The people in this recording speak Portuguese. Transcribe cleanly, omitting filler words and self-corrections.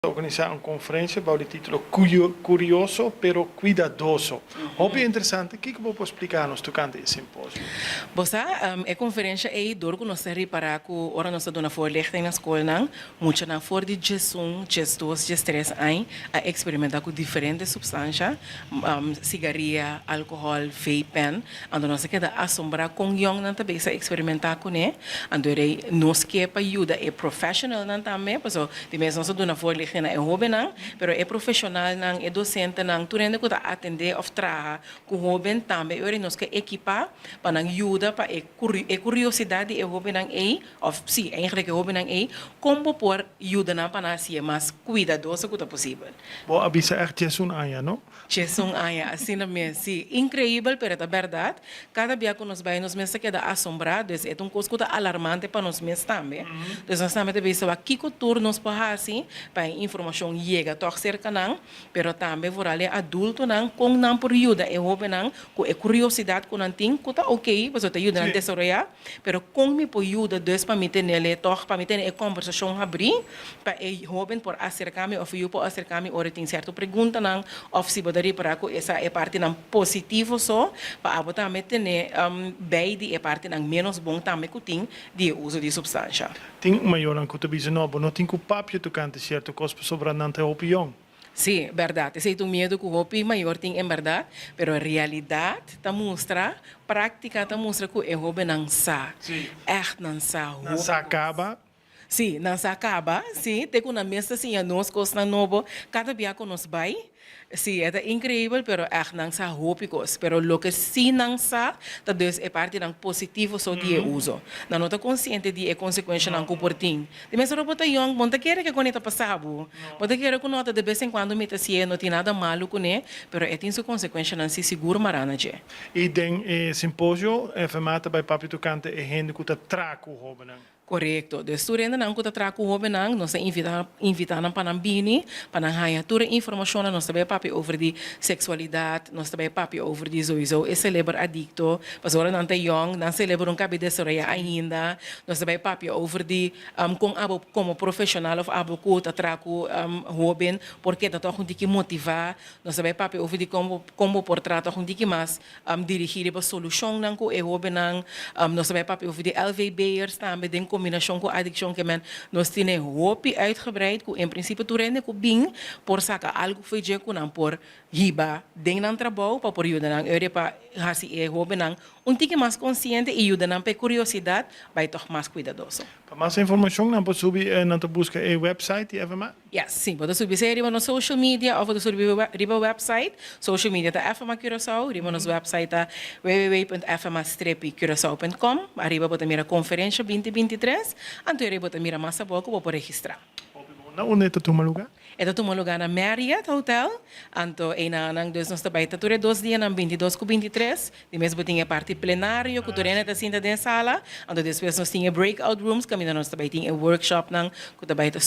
organizar uma conferência com o título Curioso, pero kuidadoso. Hobby interessante. O que você pode explicar-nos durante esse simpósio? Bosa, a conferência é door que nós reparar que ora nós dona voorlichting na escola não, muito na for de gestão, gestos, gestres aí, a experimentar com diferentes substâncias, cigarrilha, álcool, vapen, ando nós queda assombrar com young não também se experimentar com né, ando nós que para ajuda é professional não também, porque de mesmo nós dona voorlichting é hobby não, pero é profissional não, é docente não, tu rende que tá atender of traga com hobby também, ora nós que equipar para ajuda para a curiosidade é hobby não é, of sim, eigenlijk é hobby não é, como por ajuda não para ser mais cuidadoso que possível. Bom, avisa é Jesus aya, não? Jesus aya, assim mesmo, sim, incrível, pero é verdade. Cada dia que nós vai nos mesmos queda assombrados, é coisa que alarmante para nós mesmos também. Então nós também devemos saber que turnos para assim, para informação chega toch cerca não, pero também por ali adulto não, com não por ajuda é hobby não, com a curiosidade que não tem, que tá ok, você te ajuda a desenvolver, pero com me por ajuda dus para me ter nele toch, para me ter a conversação abrir, para é hobby por acercar-me ou eu por acercar-me ora tem certo pergunta não, ou se poderia para que essa é parte não positivo só, para a botar me ter bem de é parte não menos bom também que tem de uso de substância. Tem uma maior que tu bisa não, não tem que o papio tu cante certo coisa sobre não ter opinião. Sim, verdade. Esse é o medo que o hobby maior tem em verdade, pero a realidade está mostra, prática está mostra que o hobby não sa, echt não sa. Não se acaba. Sim, não se acaba. Sim, tem que na mesa assim a nós coisa novo, cada dia que nós vai. Sim, é incrível, pero echt não sa hobby coisa, pero lo que sim não sa, tá dus é parte não positivo só de uso. Não nota consciente de a consequência não comportim. De mesmo robota young, monta quer que coneta passado, monta quer que nota de vez em quando me tá não tem nada malo com né, pero é tem sua consequência não se seguro marana je. E tem simpósio, FMA também papio tu cante é gente que tá traco hobby não. Correto. De studenten não que tra com o benang, nós invitamos para bini, para ganhar toda informação, nós também papi over de sexualidade, nós também papi over de sowieso, é celebra adicto, mas agora não tem young, não celebra cabe de soraya ainda, nós também papi over de com abo como profissional of abo que tra com hobby, porque tá toch que motivar, nós também papi over de como por tratar com que mais dirigir para solução não com o hobby não, nós também papi over de LVBers também den combinação com adicção que nós temos hobby uitgebreid, que em princípio tu rende com bem, por sacar algo foi já com não por riba, den não trabalho para por ajudar não, eu para hasi é hobby não, tique mais consciente e ajudar não para curiosidade, vai toch mais cuidadoso. Para mais informação não pode subir, não te busca a website e FMA? Yes, sim, pode subir se riba no social media ou pode subir riba website, social media tá FMA Kurioso, riba nos website tá www.fma-kurioso.com, arriba pode mirar conferência 2023, anto riba pode mirar massa pouco para registrar. Onde é tu lugar? Ito tu lugar na Marriott Hotel, anto e na nang dos nos tabay tature 2 dias na 22 com 23, di mesmo tinha parte plenário, que turena ta sinta den sala, anto depois nos tinha breakout rooms, kami na nos tabay tinha workshop nang kutabay